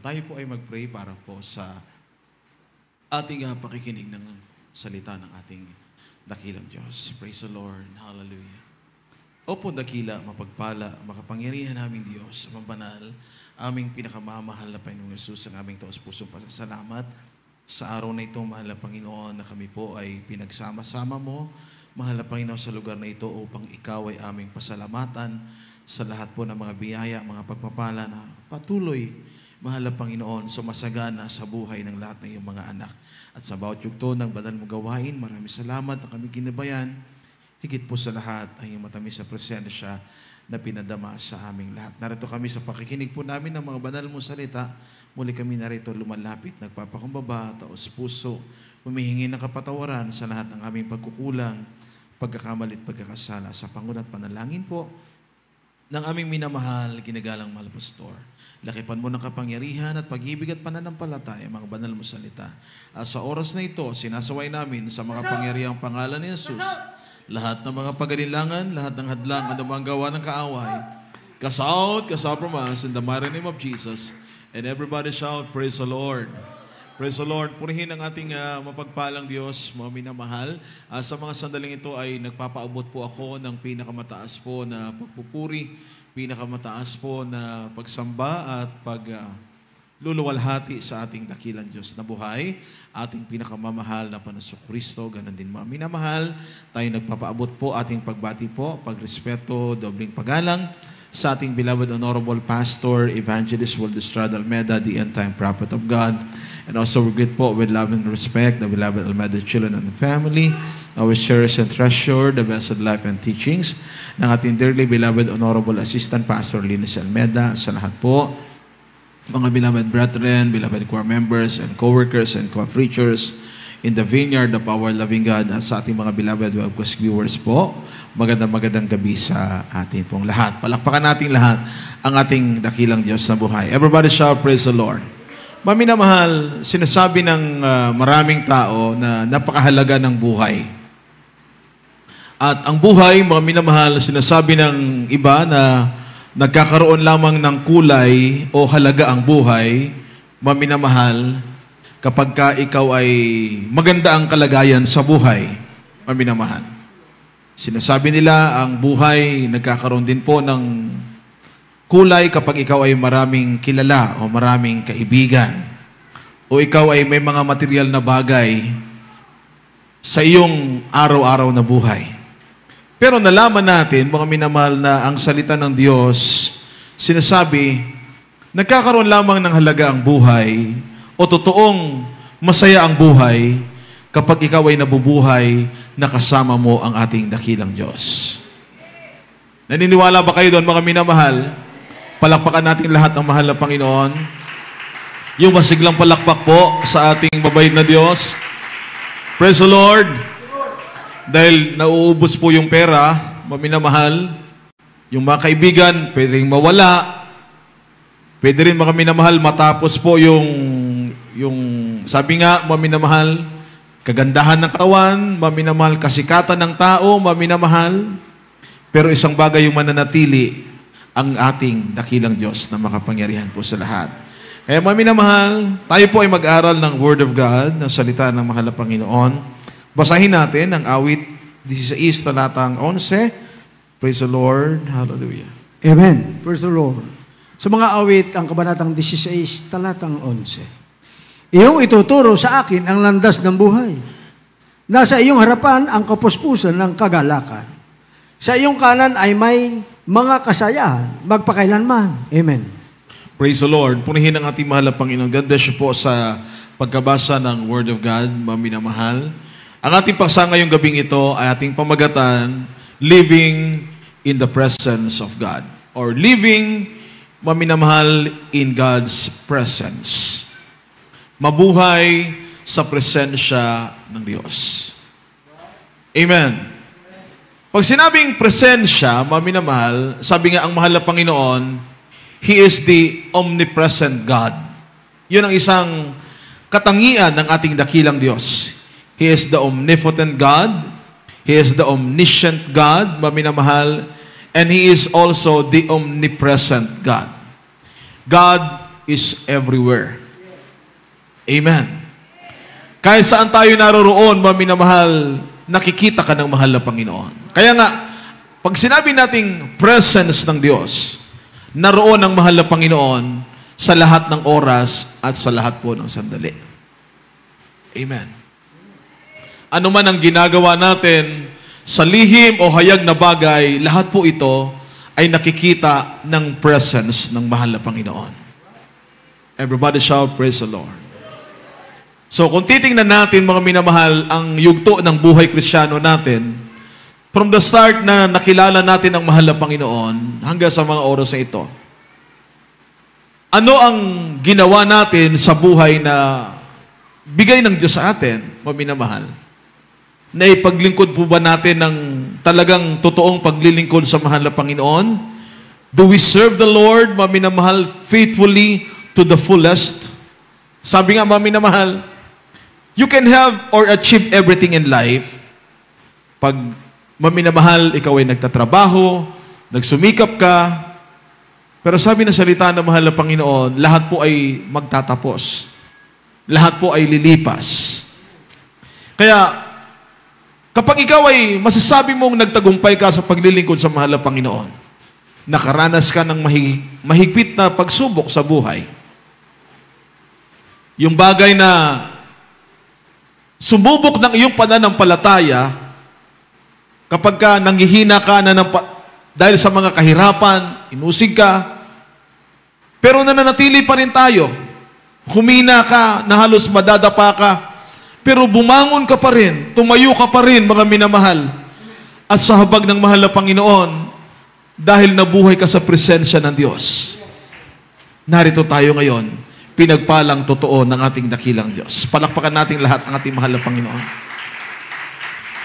Tayo po ay mag-pray para po sa ating pakikinig ng salita ng ating dakilang Diyos. Praise the Lord. Hallelujah. Opo, dakila, mapagpala, makapangyarihan naming Diyos, mabanal, aming pinakamamahal na Panginoong Yesus, ang aming taos-pusong pasasalamat sa araw na ito, mahal na Panginoon, na kami po ay pinagsama-sama mo, mahal na Panginoon, sa lugar na ito upang ikaw ay aming pasalamatan sa lahat po ng mga biyaya, mga pagpapala na patuloy, mahal na Panginoon, sumasagana sa buhay ng lahat ng iyong mga anak. At sa bawat yugto ng banal mo gawain, maraming salamat na kami ginabayan. Higit po sa lahat ay yung matamis sa presensya na pinadama sa aming lahat. Narito kami sa pakikinig po namin ng mga banal mong salita. Muli kami narito lumalapit, nagpapakumbaba, taos puso, humihingi ng kapatawaran sa lahat ng aming pagkukulang, pagkakamali at pagkakasala. Sa panguna't panalangin po ng aming minamahal, ginagalang mahal pastor. Lakipan mo ng kapangyarihan at pag-ibig at pananampalataya, mga banal mong salita. At sa oras na ito, sinasaway namin sa mga pangyarihang pangalan ni Jesus, lahat ng mga pag-alilangan, lahat ng hadlang, anumang gawa ng kaaway, cast out from us in the mighty name of Jesus. And everybody shout, praise the Lord. Praise the Lord. Purihin ang ating mapagpalang Diyos, mga minamahal. Sa mga sandaling ito ay nagpapaabot po ako ng pinakamataas po na pagpupuri, pinakamataas po na pagsamba at pagluluwalhati sa ating dakilang Diyos na buhay, ating pinakamamahal na Panginoong Kristo. Ganon din mga minamahal, tayo nagpapaabot po ating pagbati po, pagrespeto, dobling paggalang sa ating beloved Honorable Pastor, Evangelist Waldo Estrada Almeda, the end-time prophet of God. And also we greet po with love and respect the beloved Almeda children and family, our cherish and treasure the blessed life and teachings ng ating dearly beloved Honorable Assistant Pastor Linus Almeda. Sa lahat po, mga beloved brethren, beloved choir members and co-workers and co-preachers in the vineyard of our loving God, at sa ating mga beloved webcast viewers po, magandang gabi sa ating pong lahat. Palakpakan natin lahat ang ating dakilang Diyos na buhay. Everybody shout, praise the Lord. Maminamahal, sinasabi ng maraming tao na napakahalaga ng buhay. At ang buhay, mga minamahal, sinasabi ng iba na nagkakaroon lamang ng kulay o halaga ang buhay, maminamahal, kapag ka ikaw ay maganda ang kalagayan sa buhay, maminamahal. Sinasabi nila, ang buhay nagkakaroon din po ng kulay kapag ikaw ay maraming kilala o maraming kaibigan. O ikaw ay may mga material na bagay sa iyong araw-araw na buhay. Pero nalaman natin, mga minamahal, na ang salita ng Diyos, sinasabi, nagkakaroon lamang ng halaga ang buhay o totoong masaya ang buhay kapag ikaw ay nabubuhay na kasama mo ang ating dakilang Diyos. Naniniwala ba kayo doon, mga minamahal? Palakpakan natin lahat ang mahal na Panginoon. Yung masiglang palakpak po sa ating mabait na Diyos. Praise the Lord. Dahil nauubos po yung pera, mga minamahal, yung mga kaibigan, pwede rin mawala. Pwede rin, mga minamahal, matapos po yung sabi nga, mga minamahal, kagandahan ng katawan, mga minamahal, kasikatan ng tao, mga minamahal. Pero isang bagay yung mananatili, ang ating dakilang Diyos na makapangyarihan po sa lahat. Kaya mga minamahal, tayo po ay mag-aral ng Word of God, ng salita ng mahal na Panginoon. Basahin natin ang awit 16, talatang 11. Praise the Lord. Hallelujah. Amen. Praise the Lord. Sa mga awit, ang kabanatang 16, talatang 11. Iyong ituturo sa akin ang landas ng buhay. Nasa iyong harapan ang kapuspusan ng kagalakan. Sa iyong kanan ay may mga kasayahan, magpakailanman. Amen. Praise the Lord. Punihin ang ating mahal na Panginoon. God bless you po sa pagkabasa ng Word of God, mga minamahal. Ang ating paksa ngayong gabing ito ay ating pamagatan, living in the presence of God. Or living, mga minamahal, in God's presence. Mabuhay sa presensya ng Diyos. Amen. Pag sinabing presensya, mga minamahal, sabi nga ang mahal na Panginoon, He is the omnipresent God. Yun ang isang katangian ng ating dakilang Diyos. He is the omnipotent God. He is the omniscient God, mga minamahal, and He is also the omnipresent God. God is everywhere. Amen. Kahit saan tayo naroroon, mga minamahal, nakikita ka ng mahal na Panginoon. Kaya nga, pag sinabi nating presence ng Diyos, naroon ang mahal na Panginoon sa lahat ng oras at sa lahat po ng sandali. Amen. Ano man ang ginagawa natin sa lihim o hayag na bagay, lahat po ito ay nakikita ng presence ng mahal na Panginoon. Everybody shout, praise the Lord. So kung titingnan natin, mga minamahal, ang yugto ng buhay Kristiyano natin, from the start na nakilala natin ang mahal na Panginoon hanggang sa mga oras na ito, ano ang ginawa natin sa buhay na bigay ng Diyos sa atin, mga minamahal? Na ipaglingkod po ba natin ng talagang totoong paglilingkod sa mahal na Panginoon? Do we serve the Lord, mga minamahal, faithfully to the fullest? Sabi nga, mga minamahal, you can have or achieve everything in life. Pag, mga minamahal, ikaw ay nagtatrabaho, nagsumikap ka, pero sabi ng salita ng mahal na Panginoon, lahat po ay magtatapos. Lahat po ay lilipas. Kaya, kapag ikaw ay masasabi mong nagtagumpay ka sa paglilingkod sa mahal na Panginoon, nakaranas ka ng mahigpit na pagsubok sa buhay, yung bagay na sumubok ng iyong pananampalataya, kapag ka nanghihina ka na dahil sa mga kahirapan, inusig ka, pero nananatili pa rin tayo. Humina ka, na halos madadapa ka, pero bumangon ka pa rin, tumayo ka pa rin, mga minamahal. At sa habag ng mahal na Panginoon, dahil nabuhay ka sa presensya ng Diyos. Narito tayo ngayon, pinagpalang totoo ng ating dakilang Diyos. Palakpakan natin lahat ang ating mahal na Panginoon.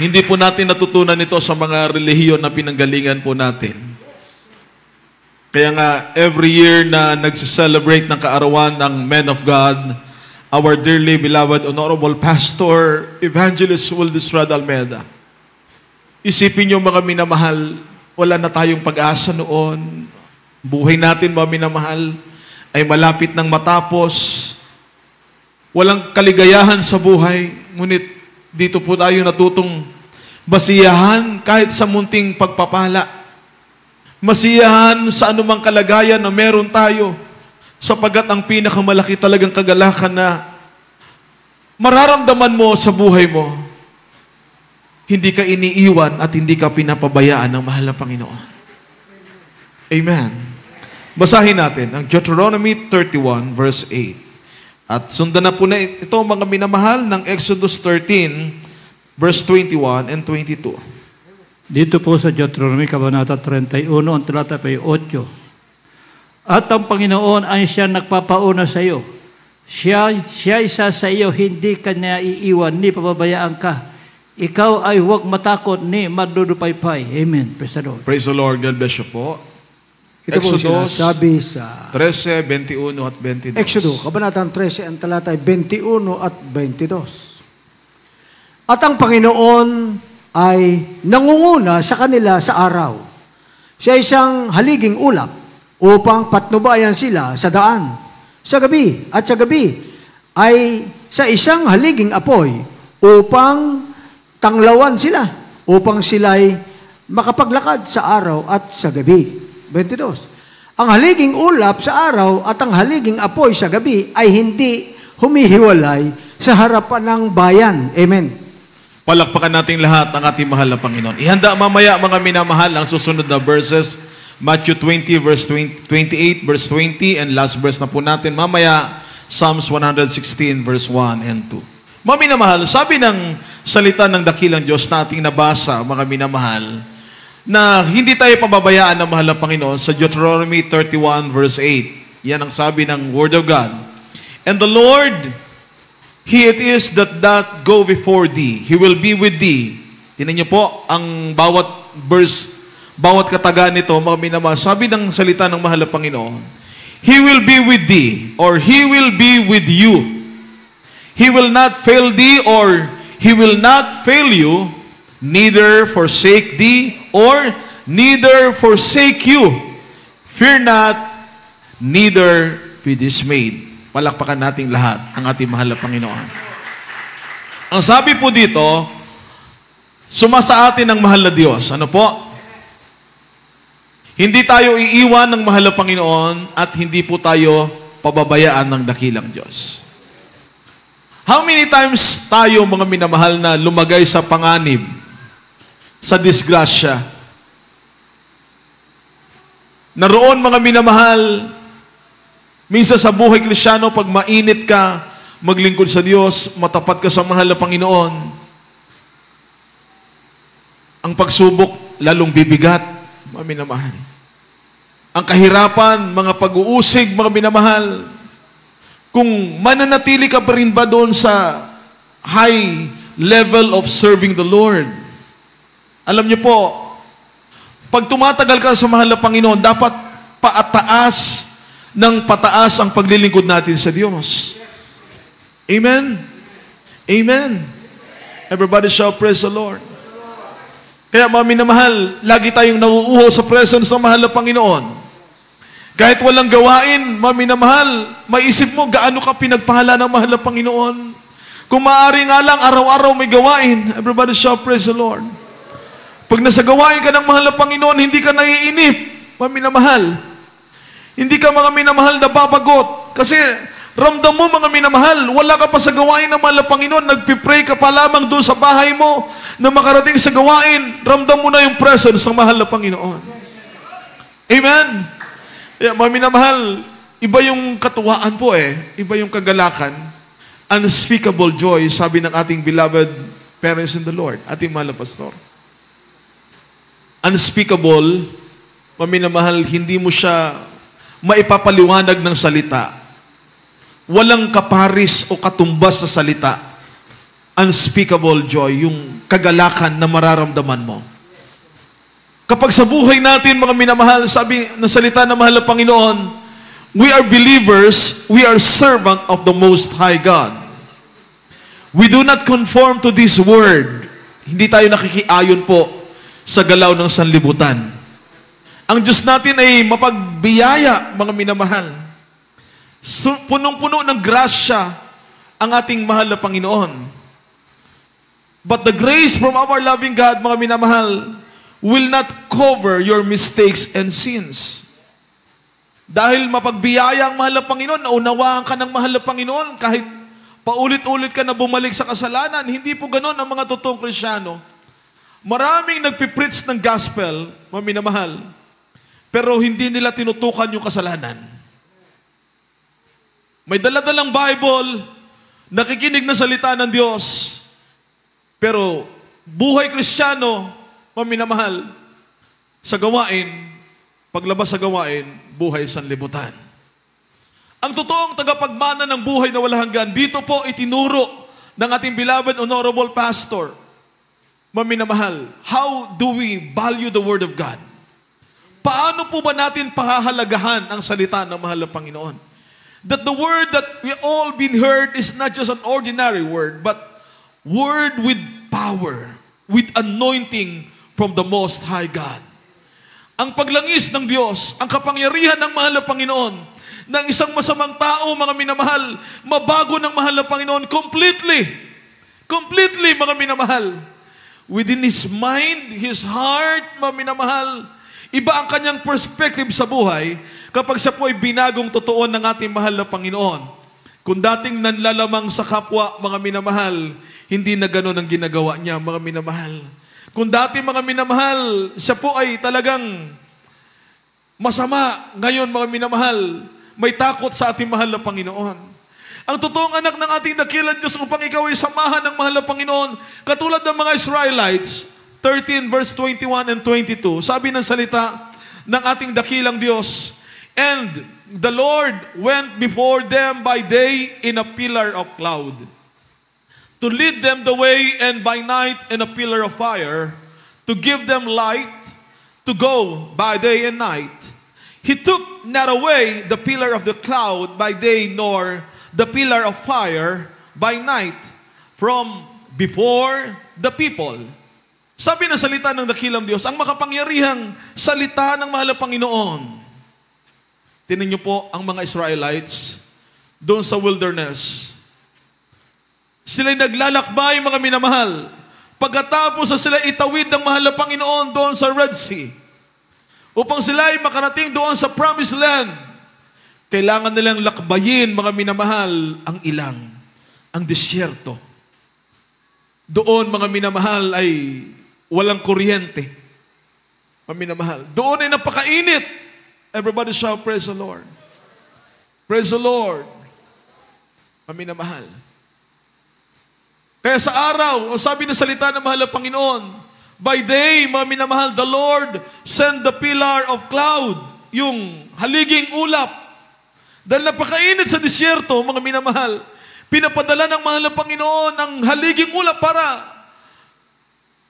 Hindi po natin natutunan ito sa mga relihiyon na pinanggalingan po natin. Kaya nga, every year na nagse-celebrate ng kaarawan ng Men of God, our dearly beloved Honorable Pastor, Evangelist Wildisrad Almeida. Isipin niyo, mga minamahal, wala na tayong pag-asa noon. Buhay natin, mga minamahal, ay malapit nang matapos. Walang kaligayahan sa buhay. Ngunit dito po tayo natutong basiyahan kahit sa munting pagpapala. Masiyahan sa anumang kalagayan na meron tayo. Sapagat ang pinakamalaki talagang kagalakan na mararamdaman mo sa buhay mo, hindi ka iniiwan at hindi ka pinapabayaan ng mahal na Panginoon. Amen. Basahin natin ang Deuteronomy 31 verse 8. At sundan na po na ito, mga minamahal, ng Exodus 13 verse 21 and 22. Dito po sa Deuteronomy, Kabanata 31, ang talata 8. At ang Panginoon ay siya nagpapauna sa iyo. Siya isa sa iyo, hindi ka niya iiwan, ni pababayaan ka. Ikaw ay huwag matakot, ni madudupaypay. Amen. Praise the Lord. Praise the Lord. God bless you po. Ito po sinasabi sa 13, 21 at 22. Exodus, Kabanatang 13, ang talata 21 at 22. At ang Panginoon ay nangunguna sa kanila sa araw. Siya isang haliging ulap upang patnubayan sila sa daan. Sa gabi at sa gabi ay sa isang haliging apoy upang tanglawan sila, upang sila'y makapaglakad sa araw at sa gabi. 22. Ang haliging ulap sa araw at ang haliging apoy sa gabi ay hindi humihiwalay sa harapan ng bayan. Amen. Palakpakan natin lahat ang ating mahal na Panginoon. Ihanda mamaya, mga minamahal, ang susunod na verses. Matthew 20 verse 28 verse 20 and last verse na po natin mamaya, Psalms 116 verse 1 and 2. Mga minamahal, sabi ng salita ng dakilang Diyos na ating nabasa, mga minamahal, na hindi tayo pababayaan ng mahal na Panginoon sa Deuteronomy 31 verse 8. Yan ang sabi ng Word of God. And the Lord, He it is that go before thee. He will be with thee. Tingnan niyo po ang bawat verse, bawat kataga nito, mga minamahal. Sabi ng salita ng mahal na Panginoon, He will be with thee, or He will be with you. He will not fail thee, or He will not fail you, neither forsake thee, or neither forsake you. Fear not, neither be dismayed. Palakpakan nating lahat ang ating mahal na Panginoon. Ang sabi po dito, sumasa atin ang mahal na Diyos. Ano po? Hindi tayo iiwan ng mahal na Panginoon at hindi po tayo pababayaan ng dakilang Diyos. How many times tayo, mga minamahal, na lumagay sa panganib, sa disgrasya? Naroon, mga minamahal, minsan sa buhay Kristiyano, pag mainit ka, maglingkod sa Diyos, matapat ka sa mahal na Panginoon, ang pagsubok lalong bibigat, mga minamahal. Ang kahirapan, mga pag-uusig, mga minamahal, kung mananatili ka pa rin ba doon sa high level of serving the Lord. Alam niyo po, pag tumatagal ka sa mahal na Panginoon, dapat paataas ng pataas ang paglilingkod natin sa Diyos. Amen? Amen. Everybody shout, praise the Lord. Kaya mga minamahal, lagi tayong nauuho sa presence ng mahal na Panginoon. Kahit walang gawain, mga minamahal, maisip mo gaano ka pinagpahala ng mahal na Panginoon. Kung maaari nga lang, araw-araw may gawain. Everybody shout, praise the Lord. Pag nasa gawain ka ng mahal na Panginoon, hindi ka naiinip, mga minamahal. Hindi ka, mga minamahal, na babagot. Kasi ramdam mo, mga minamahal, wala ka pa sa gawain ng mahal na Panginoon, nagpipray ka pa lamang doon sa bahay mo, na makarating sa gawain, ramdam mo na yung presence ng mahal na Panginoon. Amen? Yeah, mga minamahal, iba yung katuwaan po iba yung kagalakan, unspeakable joy, sabi ng ating beloved parents in the Lord, ating mahal na pastor. Unspeakable, mga minamahal, hindi mo siya maipapaliwanag ng salita. Walang kaparis o katumbas sa salita. Unspeakable joy, yung kagalakan na mararamdaman mo. Kapag sa buhay natin, mga minamahal, sabi ng salita ng mahal na Panginoon, we are believers, we are servant of the Most High God. We do not conform to this world. Hindi tayo nakikiayon po sa galaw ng sanlibutan. Ang Diyos natin ay mapagbiyaya, mga minamahal. Punong-puno ng grasya ang ating mahal na Panginoon. But the grace from our loving God, mga minamahal, will not cover your mistakes and sins. Dahil mapagbiyaya ang mahal na Panginoon, naunawaan ka ng mahal na Panginoon, kahit paulit-ulit ka na bumalik sa kasalanan, hindi po ganon ang mga totoong Kristiyano. Maraming nagpipreach ng gospel, mga minamahal, pero hindi nila tinutukan yung kasalanan. May dala-dalang Bible, nakikinig na salita ng Diyos, pero buhay Kristiyano, mga minamahal, sa gawain, paglabas sa gawain, buhay sanlibutan. Ang totoong tagapagmana ng buhay na walang hanggan, dito po itinuro ng ating beloved honorable pastor, mga minamahal, how do we value the Word of God? Paano po ba natin pahahalagahan ang salita ng mahal na Panginoon? That the word that we all been heard is not just an ordinary word, but word with power, with anointing from the Most High God. Ang paglangis ng Diyos, ang kapangyarihan ng mahal na Panginoon, ng isang masamang tao, mga minamahal, mabago ng mahal na Panginoon, completely, mga minamahal. Within his mind, his heart, mga minamahal, iba ang kanyang perspective sa buhay kapag siya po ay binagong totoo ng ating mahal na Panginoon. Kung dating nanlalamang sa kapwa, mga minamahal, hindi na gano'n ang ginagawa niya, mga minamahal. Kung dati, mga minamahal, siya po ay talagang masama, ngayon, mga minamahal, may takot sa ating mahal na Panginoon. Ang totoong anak ng ating dakilang Diyos upang ikaw ay samahan ng mahal na Panginoon, katulad ng mga Israelites, 13 verse 21 and 22, sabi ng salita ng ating dakilang Diyos, and the Lord went before them by day in a pillar of cloud, to lead them the way, and by night in a pillar of fire, to give them light, to go by day and night. He took not away the pillar of the cloud by day, nor the pillar of fire by night from before the people. Sabi ng salita ng dakilang Diyos, ang makapangyarihang salita ng mahal na Panginoon. Tingnan niyo po ang mga Israelites doon sa wilderness. Sila'y naglalakbay, mga minamahal. Pagkatapos na sila itawid ng mahal na Panginoon doon sa Red Sea, upang sila ay makarating doon sa Promised Land, kailangan nilang lakbayin, mga minamahal, ang ilang, ang disyerto. Doon, mga minamahal, ay walang kuryente. Mga minamahal. Doon ay napakainit. Everybody shout, praise the Lord. Praise the Lord. Mga minamahal. Kaya sa araw, sabi ng salita ng mahal na Panginoon, by day, mga minamahal, the Lord send the pillar of cloud, yung haliging ulap. Dahil napakainit sa disyerto, mga minamahal, pinapadala ng mahal na Panginoon ang haliging ulap para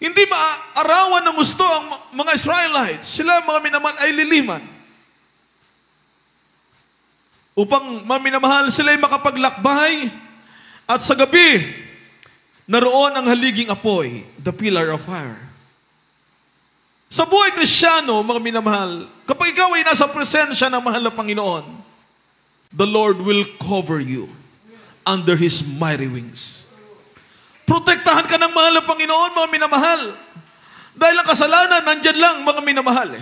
hindi maarawan ng gusto ang mga Israelites. Sila, mga minamahal, ay liliman. Upang, mga minamahal, sila ay makapaglakbay at sa gabi, naroon ang haliging apoy, the pillar of fire. Sa buhay Kristiyano, mga minamahal, kapag ikaw ay nasa presensya ng mahal na Panginoon, the Lord will cover you under His mighty wings. Protektahan ka ng mahal na Panginoon, mga minamahal. Dahil ang kasalanan, nandyan lang, mga minamahal.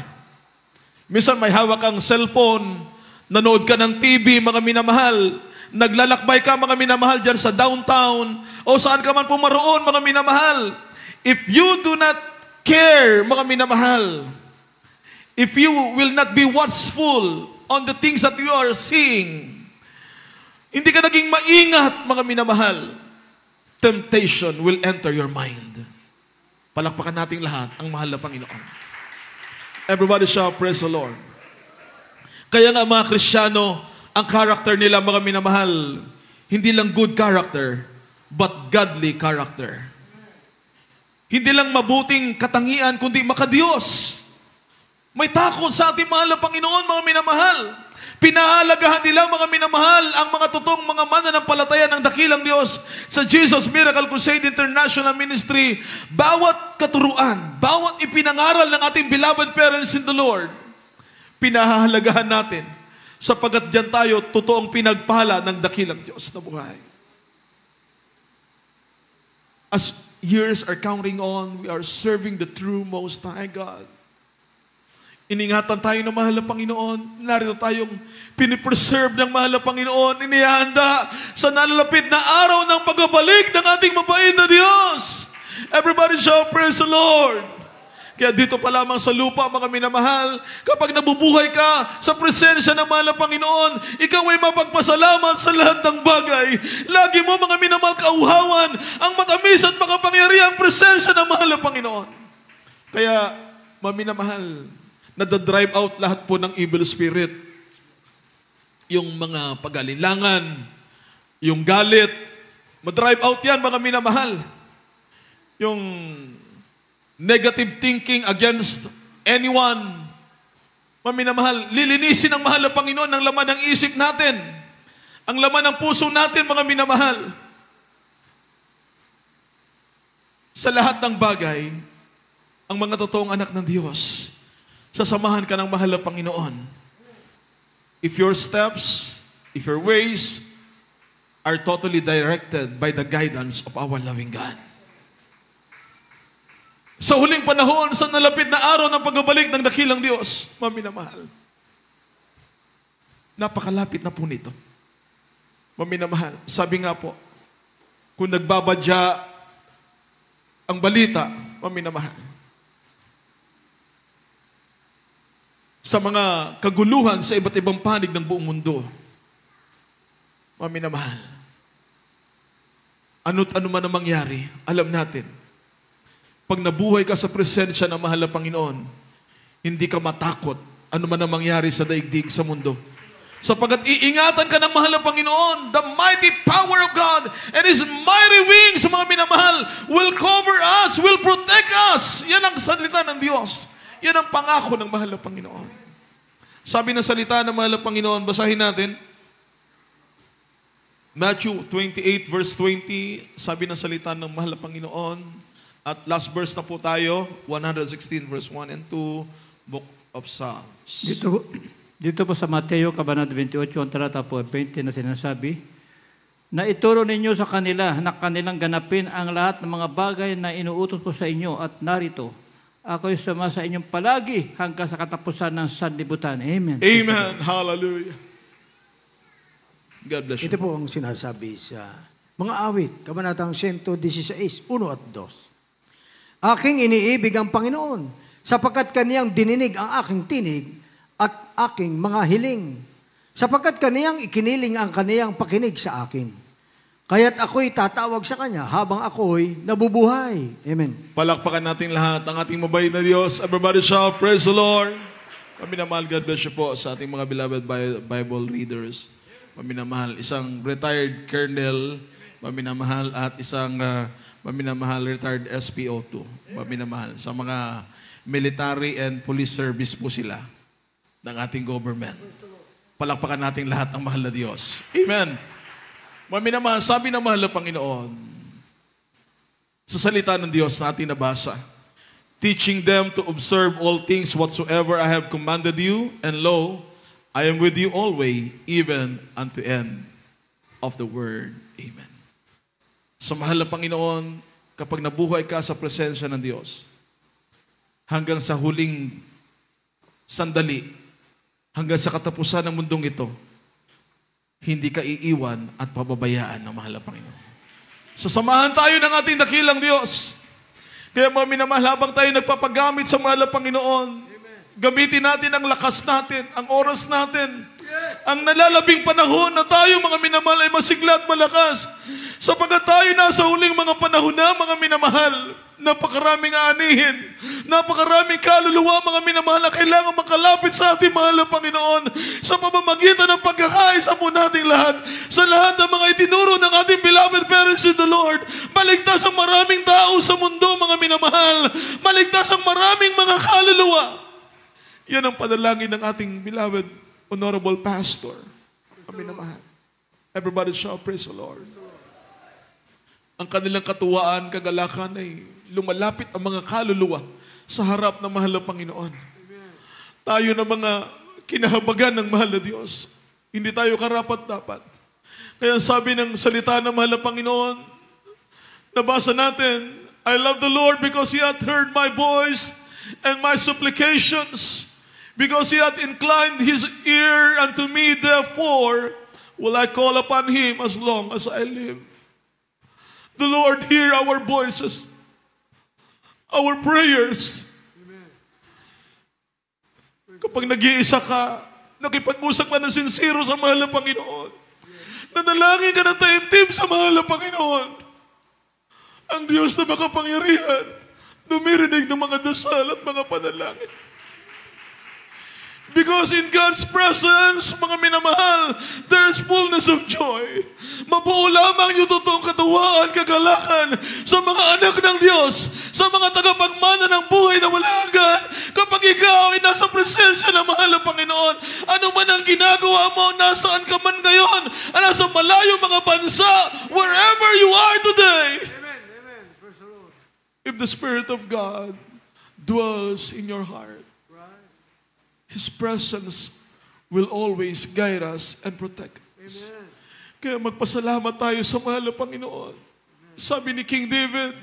Minsan may hawak kang cellphone, nanood ka ng TV, mga minamahal, naglalakbay ka, mga minamahal, dyan sa downtown, o saan ka man pumaroon, mga minamahal. If you do not care, mga minamahal, if you will not be watchful on the things that you are seeing, hindi ka naging maingat, mga minamahal, temptation will enter your mind. Palakpakan nating lahat ang mahal na Panginoon. Everybody shout, praise the Lord. Kaya nga mga Kristiyano, ang character nila, mga minamahal, hindi lang good character, but godly character. Hindi lang mabuting katangian, kundi makadiyos. May takot sa ating mahal na Panginoon, mga minamahal. Pinahalagahan nila, mga minamahal, ang mga totoong mga mananampalataya ng dakilang Diyos sa Jesus Miracle Crusade International Ministry. Bawat katuruan, bawat ipinangaral ng ating beloved parents in the Lord, pinahalagahan natin. Sapagat diyan tayo totoong pinagpala ng dakilang Diyos na buhay. As years are counting on, we are serving the true Most High God. Iningatan tayo ng mahal na Panginoon. Narito tayong pinipreserve ng mahal na Panginoon. Inihanda sa nalalapit na araw ng pagbabalik ng ating mabait na Diyos. Everybody shout, praise the Lord. Kaya dito pa lamang sa lupa, mga minamahal, kapag nabubuhay ka sa presensya ng mahal na Panginoon, ikaw ay mapagpasalamat sa lahat ng bagay. Lagi mo, mga minamahal, kauhawan ang matamis at makapangyarihang presensya ng mahal na Panginoon. Kaya, mga minamahal, nadadrive out lahat po ng evil spirit. Yung mga pag-alinlangan, yung galit, madrive out yan, mga minamahal. Yung negative thinking against anyone. Maminamahal, lilinisin ng mahal na Panginoon ang laman ng isip natin. Ang laman ng puso natin, mga minamahal. Sa lahat ng bagay, ang mga totoong anak ng Diyos, sasamahan ka ng mahal na Panginoon. If your steps, if your ways are totally directed by the guidance of our loving God. Sa huling panahon, sa nalapit na araw ng pagbabalik ng dakilang Diyos, mga minamahal, napakalapit na po nito. Mga minamahal, sabi nga po, kung nagbabadya ang balita, mga minamahal, sa mga kaguluhan sa iba't ibang panig ng buong mundo, mga minamahal, ano't ano man ang mangyari, alam natin, pag nabuhay ka sa presensya ng mahal na Panginoon, hindi ka matakot ano man ang mangyari sa daigdig sa mundo. Sapagat iingatan ka ng mahal na Panginoon, the mighty power of God and His mighty wings, mga minamahal, will cover us, will protect us. Yan ang salita ng Diyos. Yan ang pangako ng mahal na Panginoon. Sabi ng salita ng mahal na Panginoon, basahin natin. Matthew 28 verse 20, sabi ng salita ng mahal na Panginoon. At last verse na po tayo, 116 verse 1 and 2, Book of Psalms. Dito po sa Mateo, Kabanata 28, ang talata po 20 na sinasabi, na ituro ninyo sa kanila na kanilang ganapin ang lahat ng mga bagay na inuutos ko sa inyo at narito, ako'y sama sa inyong palagi hanggang sa katapusan ng sanlibutan. Amen. Amen. Hallelujah. God bless you. Ito po ang sinasabi sa mga awit, Kabanatang 116, 1 at 2. Aking iniibig ang Panginoon, sapagkat kaniyang dininig ang aking tinig at aking mga hiling, sapagkat kaniyang ikiniling ang kaniyang pakinig sa akin. Kaya't ako'y tatawag sa kanya habang ako'y nabubuhay. Amen. Palakpakan natin lahat ang ating mabait na Diyos. Everybody shout, praise the Lord. Paminamahal, God bless you po sa ating mga beloved Bible readers. Paminamahal, isang retired colonel, paminamahal, at isang paminamahal retired SPO2. Paminamahal, sa mga military and police service po sila ng ating government. Palakpakan natin lahat ang mahal na Diyos. Amen. Maminamahal, sabi ng mahal na Panginoon, sa salita ng Diyos na ating nabasa, teaching them to observe all things whatsoever I have commanded you, and lo, I am with you always, even unto end of the word. Amen. Sa mahal na Panginoon, kapag nabuhay ka sa presensya ng Diyos, hanggang sa huling sandali, hanggang sa katapusan ng mundong ito, hindi ka iiwan at pababayaan ng mahal na Panginoon. Sasamahan tayo ng ating dakilang Diyos. Kaya mga minamahal, habang tayo nagpapagamit sa mahal na Panginoon, gamitin natin ang lakas natin, ang oras natin, ang nalalabing panahon na tayo mga minamahal ay masigla at malakas. Sapagkat tayo nasa huling mga panahon na mga minamahal, napakaraming aanihin, napakaraming kaluluwa mga minamahal na kailangan makalapit sa ating mahal na Panginoon sa pamamagitan ng pagkakaisa po nating lahat. Sa lahat ng mga itinuro ng ating beloved parents in the Lord, maligtas ang maraming tao sa mundo mga minamahal, maligtas ang maraming mga kaluluwa. Yan ang panalangin ng ating beloved honorable pastor. Mga minamahal. Everybody shout, praise the Lord. Ang kanilang katuwaan, kagalakan ay lumalapit ang mga kaluluwa sa harap ng mahal na Panginoon. Tayo na mga kinahabagan ng mahal na Diyos. Hindi tayo karapat-dapat. Kaya sabi ng salita ng mahal na Panginoon, nabasa natin, I love the Lord because He hath heard my voice and my supplications. Because He hath inclined His ear unto me, therefore will I call upon Him as long as I live. The Lord hear our voices, our prayers. Kapag nag-iisa ka, nakipag-usap ka ng sincero sa mahal na Panginoon, nanalangin ka ng taimtim sa mahal na Panginoon, ang Diyos na makapangyarihan, dumirinig ng mga dasal at mga panalangin. Because in God's presence, mga minamahal, there is fullness of joy. Mabuo lamang yung totoong katuwaan, kagalakan sa mga anak ng Diyos, sa mga tagapagmana ng buhay na walang hanggan. Kapag ikaw ay nasa presensya ng mahal na Panginoon, ano man ang ginagawa mo, nasaan ka man ngayon, nasa malayo mga bansa, wherever you are today. Amen. Amen. Praise the Lord. If the Spirit of God dwells in your heart, His presence will always guide us and protect us. Amen. Kaya magpasalamat tayo sa mahal na Panginoon. Sabi ni King David,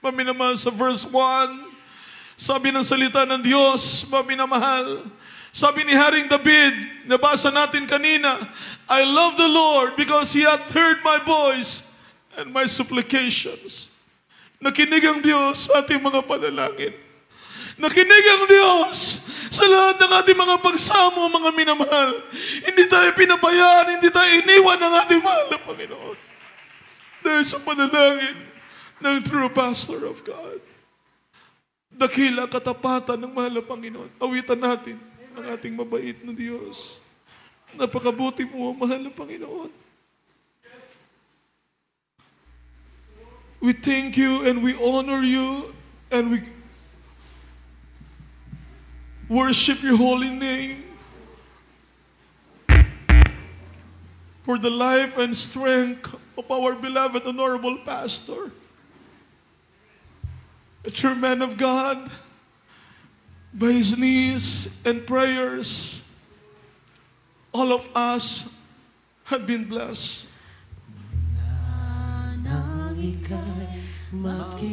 maminamahal sa verse 1, sabi ng salita ng Diyos, maminamahal. Sabi ni Haring David, nabasa natin kanina, I love the Lord because He hath heard my voice and my supplications. Nakinig ang Diyos sa ating mga panalangin. Nakinig ang Diyos sa lahat ng ating mga pagsamo, mga minamahal. Hindi tayo pinabayaan, hindi tayo iniwan ng ating mahal na Panginoon. Dahil sa panalangin ng true pastor of God. Dakila katapatan ng mahal na Panginoon. Awitan natin ang ating mabait na Diyos. Napakabuti mo, mahal na Panginoon. We thank you and we honor you and we worship your holy name for the life and strength of our beloved honorable pastor, a true man of God. By his knees and prayers, all of us have been blessed.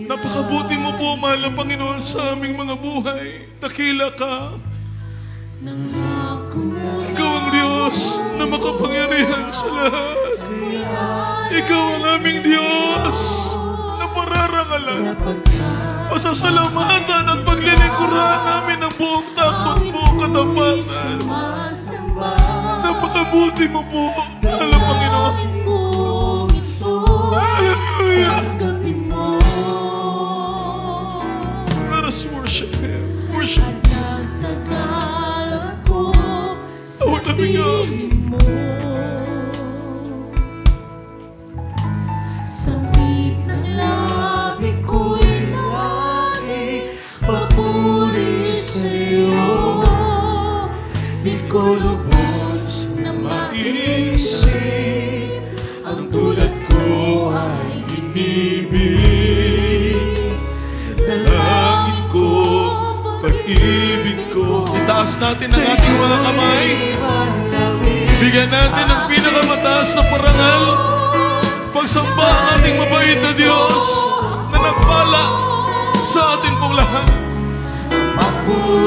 Napakabuti mo po, mahal na Panginoon, sa aming mga buhay. Dakila ka. Ikaw ang Diyos na makapangyarihan sa lahat. Ikaw ang aming Diyos na pararangalan, pasasalamatan at paglilingkuran namin ng buong takot mo, katapatan. Napakabuti mo po, mahal na Panginoon. Hallelujah! Let us worship Him. Worship Him. Our loving God. Sambit ng labi ko'y lagi papuri sa'yo. Di ko lubos na maisip ang tulad ko ay inibig. Dalangin ko, Pag-ibig ko. Itaas natin ang ating mga kamay. Bigyan natin ang pinakamataas na parangal. Pagsamba ang ating mabait na Diyos na nagpala sa ating pong lahat.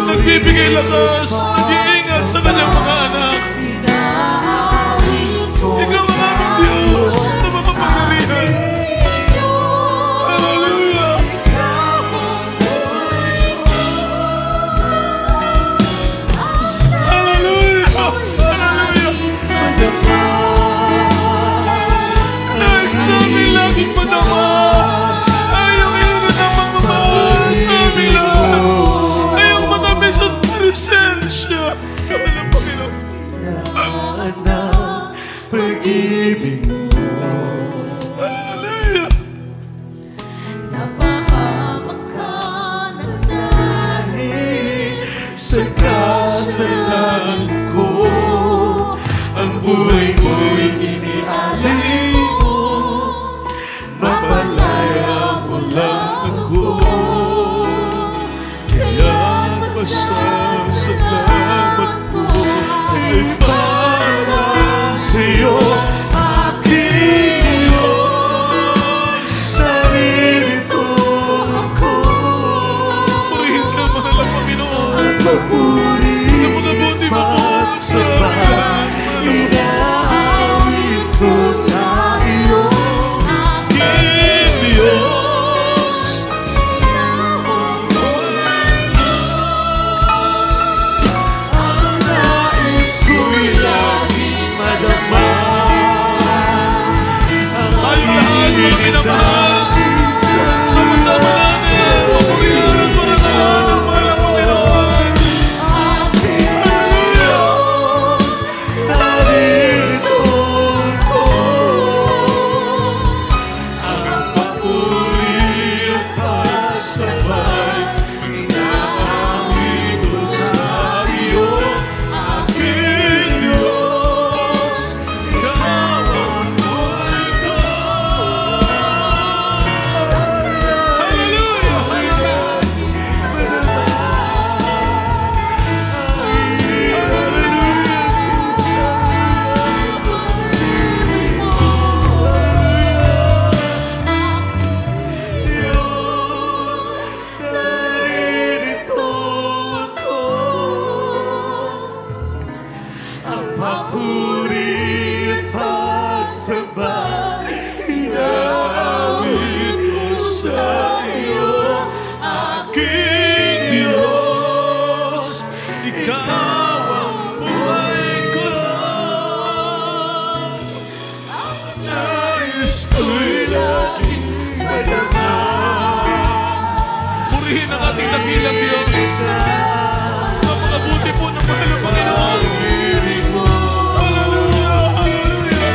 Nagbibigay lakas, nag-iingat sa kanyang mga anak. Ikaw ang aming Diyos na makapangyarihan. Hallelujah! Hallelujah! Hallelujah! Nais namin laging madama ay ang init ng pagmamahal sa aming lahat. Ay ang matamis at presensya ng Panginoon. pag-ibig mo. Hallelujah! Napahamak ka ng dahil sa kasalanan ko. Ang buhay mo'y inialay mo, mapalaya mo lang ako. Kaya pasasalamat ko ay para sa'yo, aking Diyos. Naririto ako. Purihin ka, mahal na Panginoon. Papuri Napakabuti mo po sa aming lahat. inaawit ko sa iyo, Aking Diyos. ang nais ko'y laging madama. Tayong lahat mga minamahal, sama-sama natin papurihan at parangalan ng mahal na Panginoon. Hallelujah! Narito ko, ang papuri at pagsabay, inaawit ko sa iyo, aking Diyos. Ikaw ang buhay ko. Narito ako, ang papuri at pagsabay, inaawit ko sa iyo, aking Diyos, Ikaw ang buhay ko. nais ko'y laging madama. Purihin ang ating dakilang Diyos. Napakabuti po ng mahal na Panginoon. Hallelujah! Hallelujah!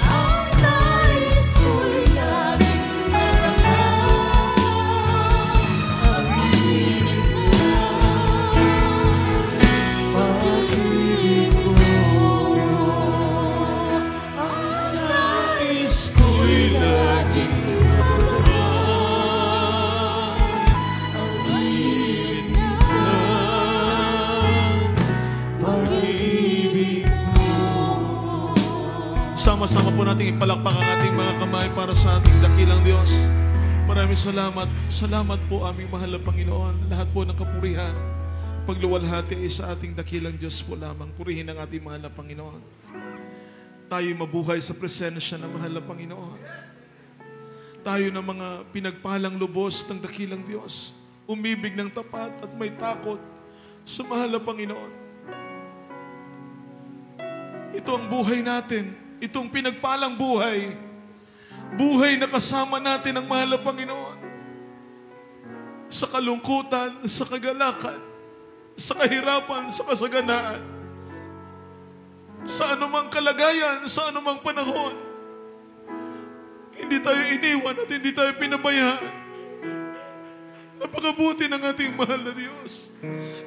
Ang nais ko'y Sama-sama po natin ipalakpak ang ating mga kamay para sa ating dakilang Diyos. Maraming salamat. Salamat po aming mahal na Panginoon. Lahat po ng kapurihan, pagluwalhati ay sa ating dakilang Diyos po lamang. Purihin ang ating mahal na Panginoon. Tayo'y mabuhay sa presensya ng mahal na Panginoon. Tayo na mga pinagpalang lubos ng dakilang Diyos. Umibig ng tapat at may takot sa mahal na Panginoon. Ito ang buhay natin. Itong pinagpalang buhay. Buhay na kasama natin ang mahal na Panginoon. Sa kalungkutan, sa kagalakan, sa kahirapan, sa kasaganaan, sa anumang kalagayan, sa anumang panahon. Hindi tayo iniwan at hindi tayo pinabayaan. Napakabuti ng ating mahal na Diyos.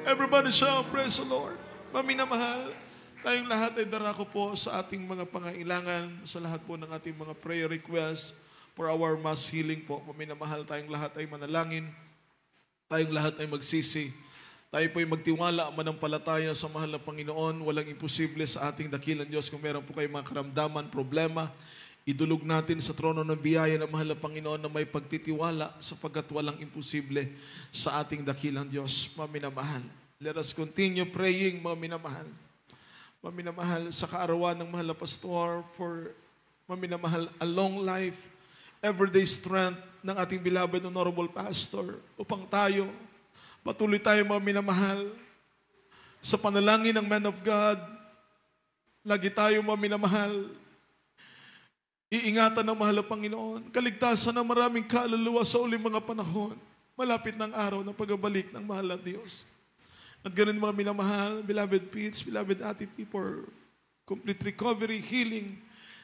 Everybody shout, praise the Lord. Maminamahal, tayong lahat ay darako po sa ating mga pangailangan, sa lahat po ng ating mga prayer requests for our mass healing po. Maminamahal, tayong lahat ay manalangin. Tayong lahat ay magsisi. Tayo po ay magtiwala, manampalataya sa mahal na Panginoon. Walang imposible sa ating dakilang Diyos. Kung meron po kayong mga karamdaman, problema, idulog natin sa trono ng biyaya ng mahal na Panginoon na may pagtitiwala sapagkat walang imposible sa ating dakilang Diyos. Maminamahal. Let us continue praying, maminamahal. Maminamahal sa kaarawan ng mahal na pastor for maminamahal a long life, everyday strength ng ating beloved honorable pastor upang tayo patuloy tayo mga minamahal sa panalangin ng man of God. Lagi tayo mga minamahal. Iingatan ng mahal na Panginoon. Kaligtasan ng maraming kaluluwa sa uling mga panahon. Malapit ng araw ng pagbabalik ng mahal na Diyos. At ganun mga minamahal, beloved Pete's, beloved Ate P, for complete recovery, healing,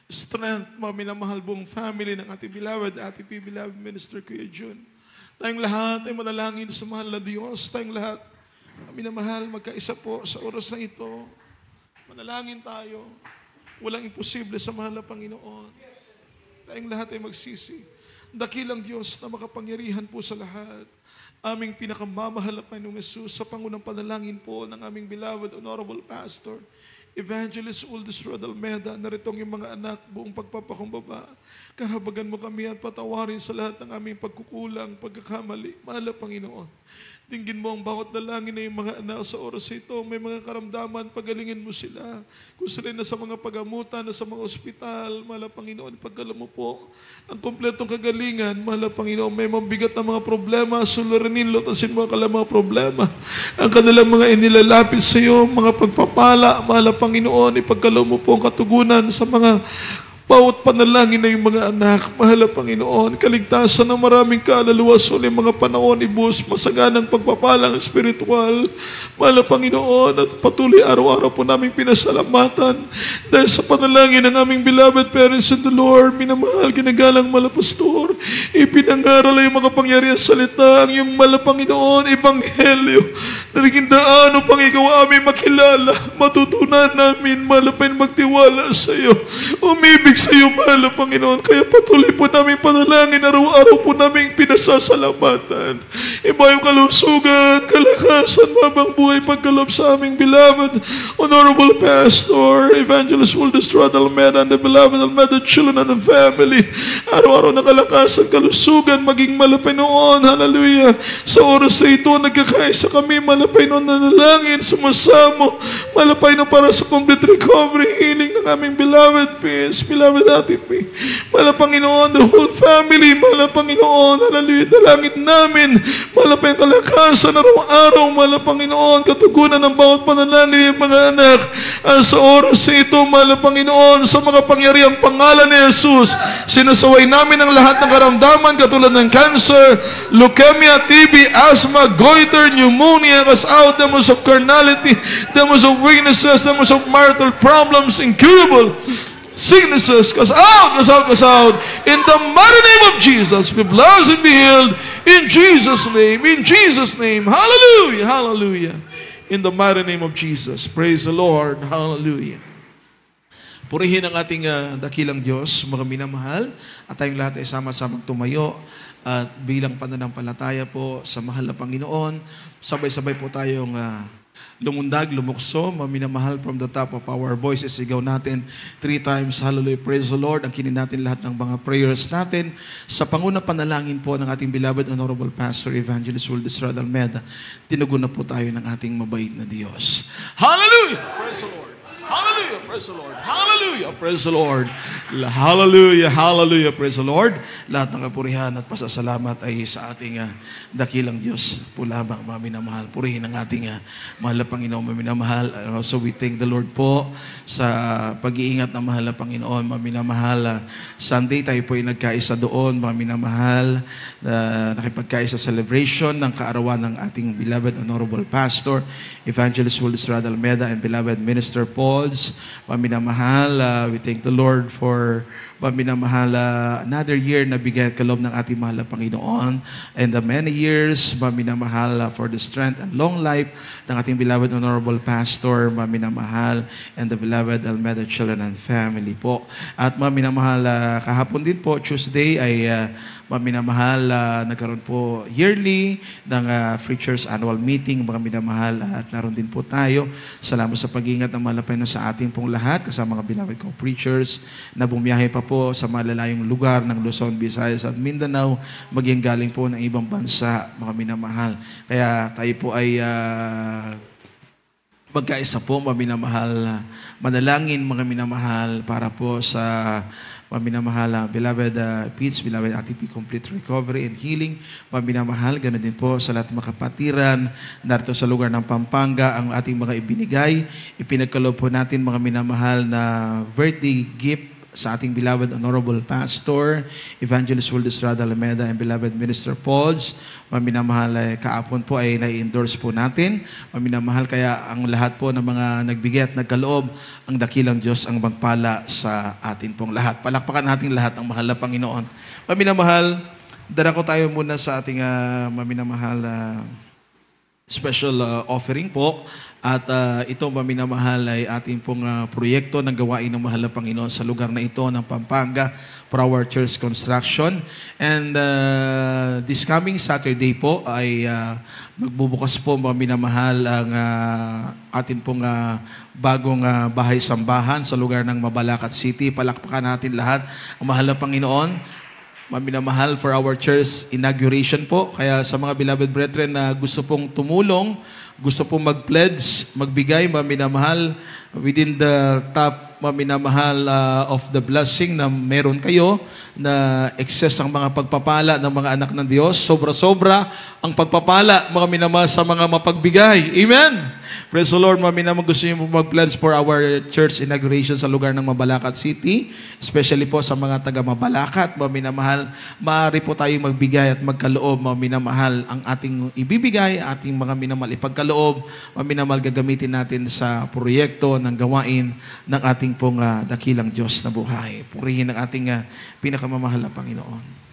strength, mga minamahal buong family ng ating beloved Ate P, beloved Minister Kuya Jun. Tayong lahat ay manalangin sa mahal na Diyos. Tayong lahat, minamahal, magkaisa po sa oras na ito. Manalangin tayo. Walang imposible sa mahal na Panginoon. Tayong lahat ay magsisi. Dakilang Diyos na makapangyarihan po sa lahat. Aming pinakamamahal na Panginoong Jesus, sa pangunang panalangin po ng aming beloved Honorable Pastor, Evangelist Uldis Rodalmeda, naritong yung mga anak, buong pagpapakumbaba. Kahabagan mo kami at patawarin sa lahat ng aming pagkukulang, pagkakamali. Mahal na Panginoon, dinggin mo ang bawat dalangin na yung mga anak sa oras ito. May mga karamdaman, pagalingin mo sila. Kung sila na sa mga pagamutan, na sa mga ospital, mahal na Panginoon, pagkala mo po ang kompletong kagalingan. Mahal na Panginoon, may mabigat na mga problema, suliranin, lutasin mo ang mga problema. Ang kanilang mga inilalapit sa iyo, mga pagpapala, mahal na Panginoon, ipagkala mo po ang katugunan sa mga bawat panalangin na yung mga anak, mahal na Panginoon, kaligtasan ng maraming kaluluwa sa uling mga panahon, ibus, masaganang pagpapalang espiritual, mahal na Panginoon, at patuloy araw-araw po namin pinasalamatan dahil sa panalangin ng aming beloved parents in the Lord, minamahal, ginagalang mahal na pastor, ipinangaral ay yung mga pangyarihan salita, ang yung mahal na Panginoon, ebanghelyo, na naging daan upang ikaw aming makilala, matutunan namin, mahal na Panginoon, magtiwala sa iyo, umibig sa iyo, mahal na Panginoon. Kaya patuloy po namin panalangin, araw-araw po namin pinasasalamatan. Iba yung kalusugan, kalakasan, mabang buhay, pagkaloob sa aming beloved Honorable Pastor, Evangelist Uldis Rodalmeda, and the beloved Almeda children and the family. Araw-araw na kalakasan, kalusugan, maging malapay noon. Hallelujah. Sa oras na ito, nagkakaisa kami, malapay noon na nalangin, sumasamo, malapay na para sa complete recovery, healing ng aming beloved peace, beloved Ate P. Mahal na Panginoon, the whole family, mahal na Panginoon, hallelujah, dalangin namin, mahal na kalakasan, araw-araw, mahal na Panginoon, katugunan ng bawat panalangin ng mga anak, sa oras na ito, mahal na Panginoon, sa mga pangyariang pangalan ni Jesus, sinasaway namin ang lahat ng karamdaman, katulad ng cancer, leukemia, TB, asthma, goiter, pneumonia, cast out demons of carnality, demons of weaknesses, demons of marital problems, incurable sicknesses, cast out, cast out, cast out. In the mighty name of Jesus, be blessed and be healed. In Jesus' name, in Jesus' name. Hallelujah, hallelujah. In the mighty name of Jesus. Praise the Lord. Hallelujah. Purihin ang ating dakilang Diyos, mga minamahal, at tayong lahat ay sama-samang tumayo at bilang pananampalataya po sa mahal na Panginoon, sabay-sabay po tayong lumundag, lumukso, maminamahal from the top of our voices. Sigaw natin 3 times, hallelujah, praise the Lord. Ang kinin natin lahat ng mga prayers natin. Sa panguna panalangin po ng ating beloved Honorable Pastor Evangelist Wildes Radalmeda, tinugon na po tayo ng ating mabait na Diyos. Hallelujah! Praise the Lord! Hallelujah! Praise the Lord! Hallelujah! Praise the Lord! Hallelujah! Hallelujah! Praise the Lord! Lahat ng kapurihan at pasasalamat ay sa ating dakilang Diyos po lamang, mga minamahal. Purihin ang ating mahal na Panginoon, mga minamahal. So we thank the Lord po sa pag-iingat ng mahal na Panginoon, mga minamahal. Sunday tayo po ay nagkaisa doon, mga minamahal. Nakipagkaisa celebration ng kaarawan ng ating beloved Honorable Pastor Evangelist Wildes Radalmeda and beloved Minister Pauls. Paminamahal, we thank the Lord for paminamahal another year na bigay at kaloob ng ating mahal na Panginoon, and the many years, paminamahal for the strength and long life ng ating beloved Honorable Pastor, paminamahal, and the beloved Almeda children and family po. At paminamahal, kahapon din po, Tuesday, ay paminamahal, nagkaroon po yearly ng Free Church Annual Meeting, mga minamahal, at naroon din po tayo. Salamat sa pag-iingat ng mahal na Panginoon sa ating pong lahat, kasama mga beloved ko preachers na bumiyahe pa po sa malalayong lugar ng Luzon, Visayas at Mindanao, maging galing po ng ibang bansa, mga minamahal. Kaya tayo po ay magkaisa po, mga minamahal, manalangin, mga minamahal, para po sa paminamahal, beloved Peach, beloved ATP Complete Recovery and Healing, paminamahal, ganoon din po sa lahat ng mga kapatiran narito sa lugar ng Pampanga, ang ating mga ibinigay, ipinagkaloob po natin, mga minamahal, na birthday gift sa ating beloved Honorable Pastor Evangelist Wildes Radalmeda and beloved Minister Pauls. Paminamahal, kaapon po ay na-endorse po natin. Paminamahal, kaya ang lahat po ng mga nagbigay at nagkaloob, ang dakilang Diyos ang magpala sa atin pong lahat. Palakpakan natin lahat ang mahal na Panginoon. Paminamahal, darako tayo muna sa ating maminamahal special offering po. At ito, maminamahal, ay ating pong proyekto ng gawain ng mahal na Panginoon sa lugar na ito ng Pampanga for our church construction. And this coming Saturday po ay magbubukas po, maminamahal, ang ating pong bagong bahay-sambahan sa lugar ng Mabalacat City. Palakpakan natin lahat ang mahal na Panginoon. Maminamahal, for our church inauguration po. Kaya sa mga beloved brethren na gusto pong tumulong, gusto pong mag-pledge, magbigay, maminamahal, within the top, maminamahal, of the blessing na meron kayo, na excess ang mga pagpapala ng mga anak ng Diyos. Sobra-sobra ang pagpapala, mga minamahal, sa mga mapagbigay. Amen! Praise the Lord, mga minamahal, gusto niyo mag-pledge for our church inauguration sa lugar ng Mabalacat City, especially po sa mga taga-Mabalacat, mga minamahal, maaari po tayong magbigay at magkaloob, mga minamahal, ang ating ibibigay, ating mga minamahal ipagkaloob, mga minamahal, gagamitin natin sa proyekto ng gawain ng ating pong dakilang Diyos na buhay. Purihin ang ating pinakamamahal na Panginoon.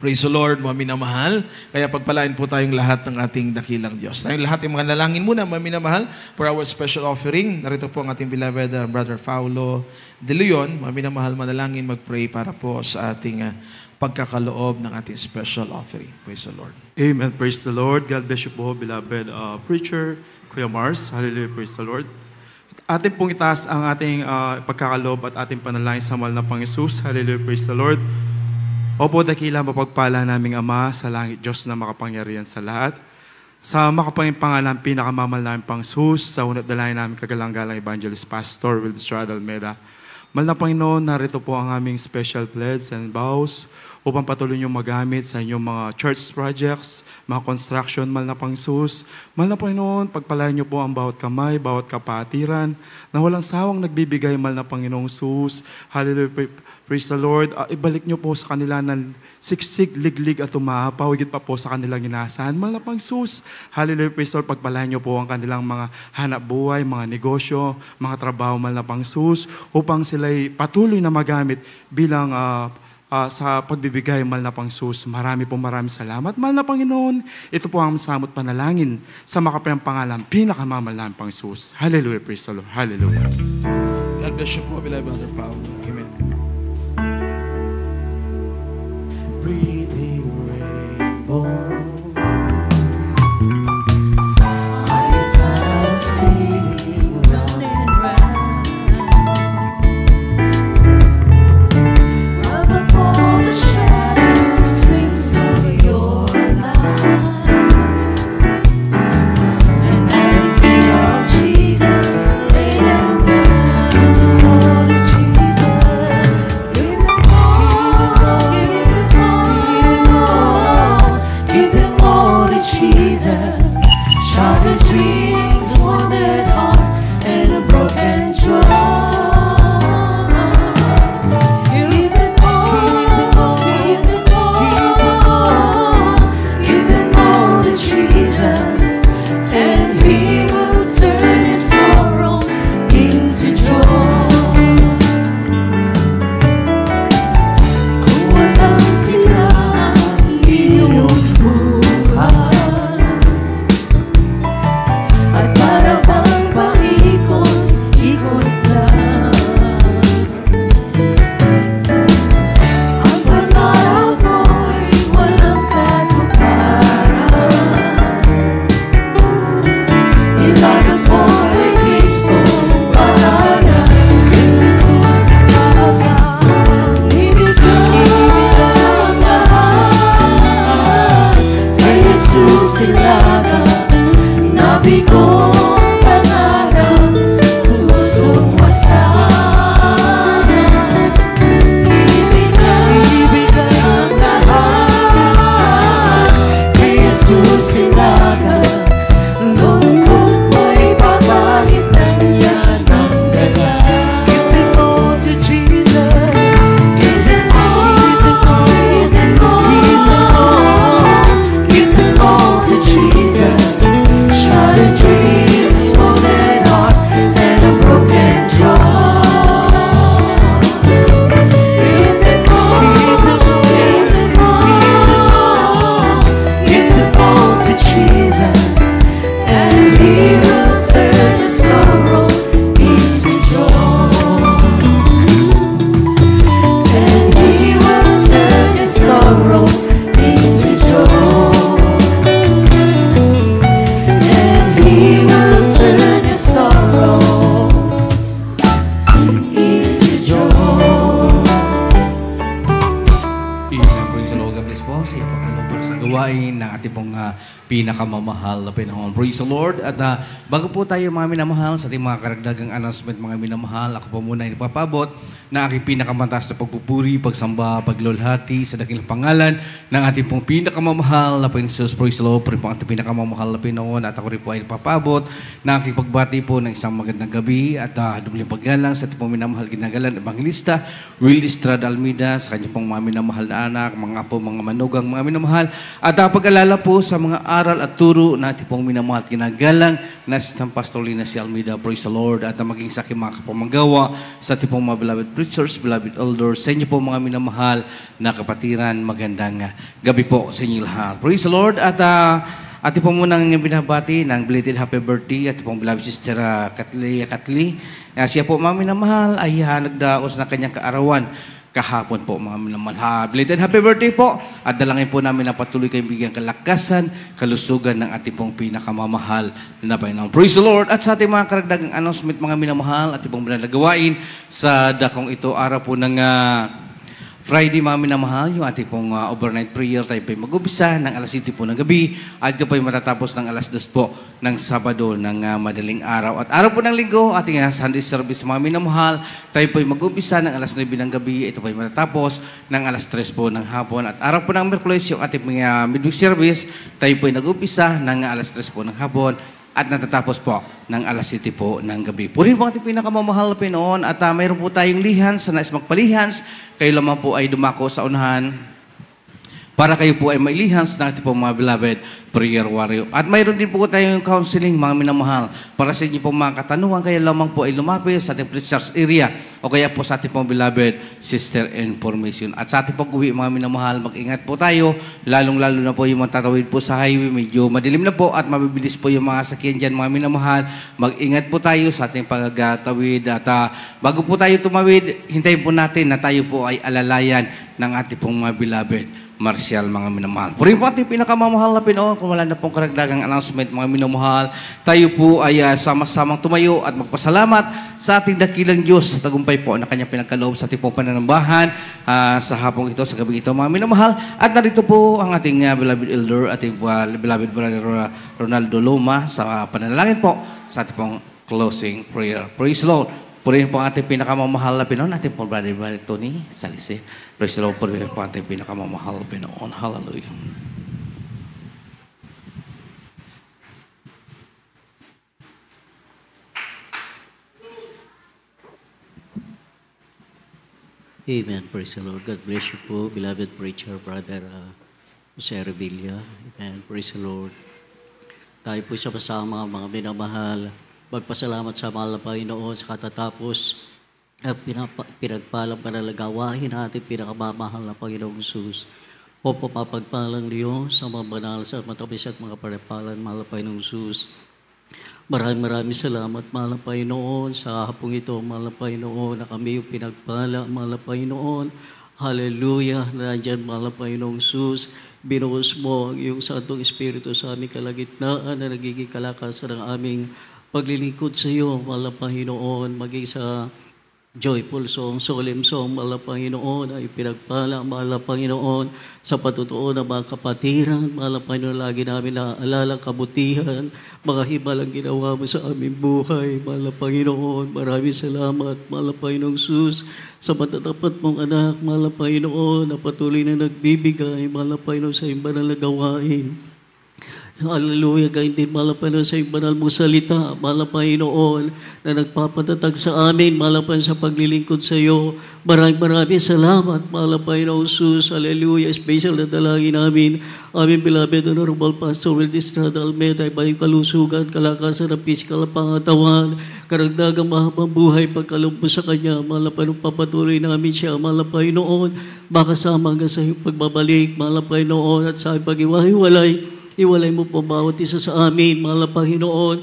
Praise the Lord, mga minamahal. Kaya pagpalain po tayong lahat ng ating dakilang Diyos. Tayong lahat yung mga nalangin muna, mga minamahal, for our special offering. Narito po ang ating beloved Brother Paulo De Leon. Mga minamahal, manalangin, mag-pray para po sa ating pagkakaloob ng ating special offering. Praise the Lord. Amen. Praise the Lord. God bless you po, beloved preacher, Kuya Mars. Hallelujah. Praise the Lord. Atin pong itaas ang ating pagkakaloob at ating panalangin sa mahal na Panginoon. Hallelujah. Praise the Lord. Opo, dakila mapagpala naming Ama sa langit, Diyos na makapangyarihan sa lahat. Sa makapangalan, pinakamamahal namin pang sus, sa unat dalayan namin kagalang-galang Evangelist Pastor Wildes Radalmeda. Mahal na Panginoon, narito po ang aming special pledges and vows upang patuloy niyong magamit sa inyong mga church projects, mga construction, mahal na Panginoon. Mahal na Panginoon, pagpalain niyo po ang bawat kamay, bawat kapatiran, na walang sawang nagbibigay, mahal na Panginoong Sus. Hallelujah. Praise the Lord. Ibalik niyo po sa kanila ng siksik, liglig at umapaw, higit pa po sa kanilang inasahan. Mahal na Panginoon. Hallelujah. Praise the Lord. Pagpalain niyo po ang kanilang mga hanap buhay, mga negosyo, mga trabaho, mahal na Panginoon, upang sila'y patuloy na magamit bilang sa pagbibigay, mahal na Panginoon. Maraming salamat, mahal na Panginoon. Ito po ang samot panalangin sa makapayang pangalan, pinakamamahal namin Panginoon. Hallelujah, praise the Lord. Hallelujah. God bless you po, beloved Brother Paulo. Amen. gawain ng ating pong pinakamamahal na Panginoon. Praise the Lord. At bago po tayo mga minamahal sa ating mga karagdagang announcement mga minamahal, ako po muna ay napapabot na aking pinakamataas na pagpupuri, pagsamba, paglulhati sa dakilang pangalan ng ating pong pinakamamahal na Panginoon Jesus. Praise the Lord. Puri po ang ating pinakamamahal na Panginoon at ako rin po ay napapabot na aking pagbati po ng isang magandang gabi at dubling paggalang sa ating pong minamahal ginagalan Evangelista Will Estrada Almeida, sa kanyang pong mga minamahal na anak, mga apo, mga manugang, mga minamahal at pag-alala po sa mga aral at turo na ating pong minamahal ginagalang na Assistant Pastor Lina C. Almeida. Praise the Lord. At maging sa aking mga kapamagawa sa ating pong mga beloved preachers, beloved elders, sa inyo po mga minamahal na kapatiran, magandang gabi po sa inyo lahat. Praise the Lord. At ating po munang binabati ng belated happy birthday at pong beloved sister Katli. Siya po mga minamahal ay nagdaos na kanyang kaarawan kahapon po mga minamahal. Belated happy birthday po at dalangin po namin na patuloy kayong bigyan kalakasan, kalusugan ng ating pong pinakamamahal na Panginoon. Praise the Lord. At sa ating mga karagdagang announcement mga minamahal, ating pong binalagawain sa dakong ito, araw po ng Friday mga minamahal, yung ating pong overnight prayer tayo po'y mag-ubisa ng alas 7 po ng gabi at ito po'y matatapos ng alas 2 po ng Sabado ng madaling araw. At araw po ng Linggo, ating Sunday service mga minamahal, tayo po'y mag-ubisa ng alas 9 ng gabi, ito po'y matatapos ng alas 3 po ng hapon. At araw po ng Miyerkules, yung ating midweek service, tayo po'y nag-ubisa ng alas 3 po ng hapon at natatapos po ng alas 7 po ng gabi. Purihin po ang ating pinakamamahal na Panginoon at mayroon po tayong lihans sa nais magpalihans. Kayo lamang po ay dumako sa unahan para kayo po ay mailihans ng ating po mga beloved prayer warrior. At mayroon din po tayong counseling mga minamahal para sa inyo po mga katanungan. Kaya lamang po ay lumapit sa ating preachers area o kaya po sa ating po beloved sister information. At sa ating pag-uwi mga minamahal, mag-ingat po tayo, lalong-lalo na po yung matatawid po sa highway, medyo madilim na po at mabibilis po yung mga sakyan dyan mga minamahal. Mag-ingat po tayo sa ating pagtatawid at bago po tayo tumawid, hintayin po natin na tayo po ay alalayan ng ating pong mga beloved Marcial mga minamahal. Purihin po ating pinakamamahal na Panginoon. Kung wala na pong karagdagang announcement mga minamahal, tayo po ay sama-samang tumayo at magpasalamat sa ating dakilang Diyos sa tagumpay po na kanyang pinagkaloob sa ating pong pananambahan sa hapong ito, sa gabi ito mga minamahal. At narito po ang ating beloved elder, ating beloved brother Ronaldo Loma sa pananalangin po sa ating pong closing prayer. Praise the Lord. Purihin po ang ating pinakamamahal na Pinoon, ating po brother Tony Salise. Praise the Lord, purihin po ang ating pinakamamahal na Pinoon. Hallelujah. Amen. Praise the Lord. God bless you po, beloved preacher, brother Jose Revilla. Amen. Praise the Lord. Tayo po sama-sama mga minamahal. Magpasalamat sa mahal na Panginoon sa katatapos at pinagpalang panalagawain natin pinakamamahal na Panginoong Jesus. O papagpalang Diyos sa mga banal sa matamis at mga paripalan, mahal na Panginoong Jesus. Maraming salamat, mahal na Panginoon, sa hapong ito, mahal na Panginoon, na kami yung pinagpala, mahal na Panginoon. Hallelujah, nandiyan, mahal na Panginoong Jesus. Binuhos mo yung Santong Espiritu sa aming kalagitnaan na nagiging kalakasan ng aming paglilingkod sa iyo, mahal na Panginoon, maging sa joyful song, solemn song, mahal na Panginoon, ay pinagpala, mahal na Panginoon, sa patutuo ng mga kapatiran, mahal na Panginoon, lagi namin naaalala kabutihan, mga himalang ginawa mo sa aming buhay, mahal na Panginoon, maraming salamat, mahal na Panginoong Jesus, sa matatapat mong anak, mahal na Panginoon, na patuloy na nagbibigay, mahal na Panginoon, sa iyong banal na gawain. Hallelujah, gayon din, mahal na Panginoon, sa iyong banal mong salita, mahal na Panginoon, na nagpapatatag sa amin, mahal na Panginoon, sa paglilingkod sa iyo. Maraming salamat, mahal na Panginoon Jesus. Hallelujah, special na dalangin namin, aming beloved Honorable Pastor Will Estrada Almeida, iba yung kalusugan, kalakasan ng physical pangatawan, karagdagang mahabang buhay, pagkaloob mo sa Kanya, mahal na Panginoon, papatuloy namin siya, mahal na Panginoon, makasama hanggang sa iyong pagbabalik, mahal na Panginoon, at sa pag-iwahiwalay, iwalay mo po bawat isa sa amin, mahal na Panginoon.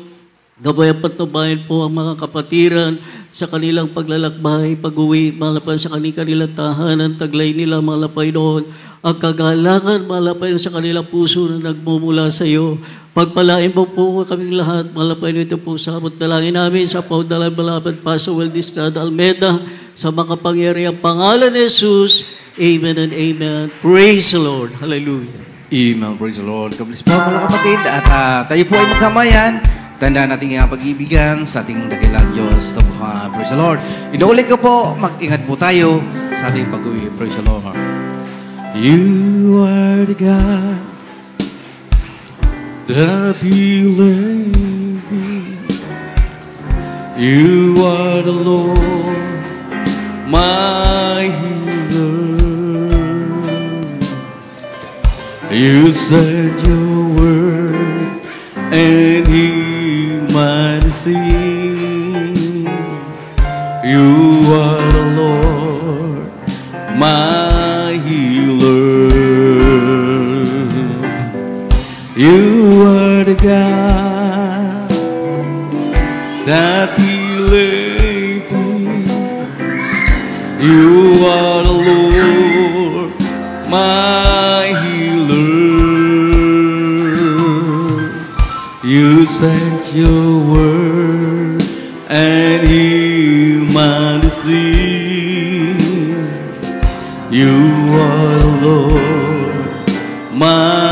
Gabayan patnubayan po ang mga kapatiran sa kanilang paglalakbay, pag-uwi, mahal na Panginoon, sa kanilang tahanan, taglay nila, mahal na Panginoon. Ang kagalakan, mahal na Panginoon, sa kanilang puso na nagmumula sa iyo. Pagpalain mo po kaming lahat, mahal na Panginoon, ito po sa abot dalangin namin, sa paudalang malapad Pastor Will Estrada Almeida, sa mga pangyariang pangalan ni Jesus. Amen and amen. Praise the Lord. Hallelujah. Amen. Praise the Lord. God bless po mga kapatid. At tayo po ay magkamayan. Tandaan natin ang pag-ibigan sa ating dakilang Diyos. Praise the Lord. Inuulit ko po, mag-ingat po tayo sa ating pag-uwi. Praise the Lord. You are the God that healeth thee. You are the Lord, my healer. You said your word and healed my disease. You are the Lord, my healer. You are the God that healeth thee. You are the Lord, my healer. You sent your word and healed my disease. You are the Lord, my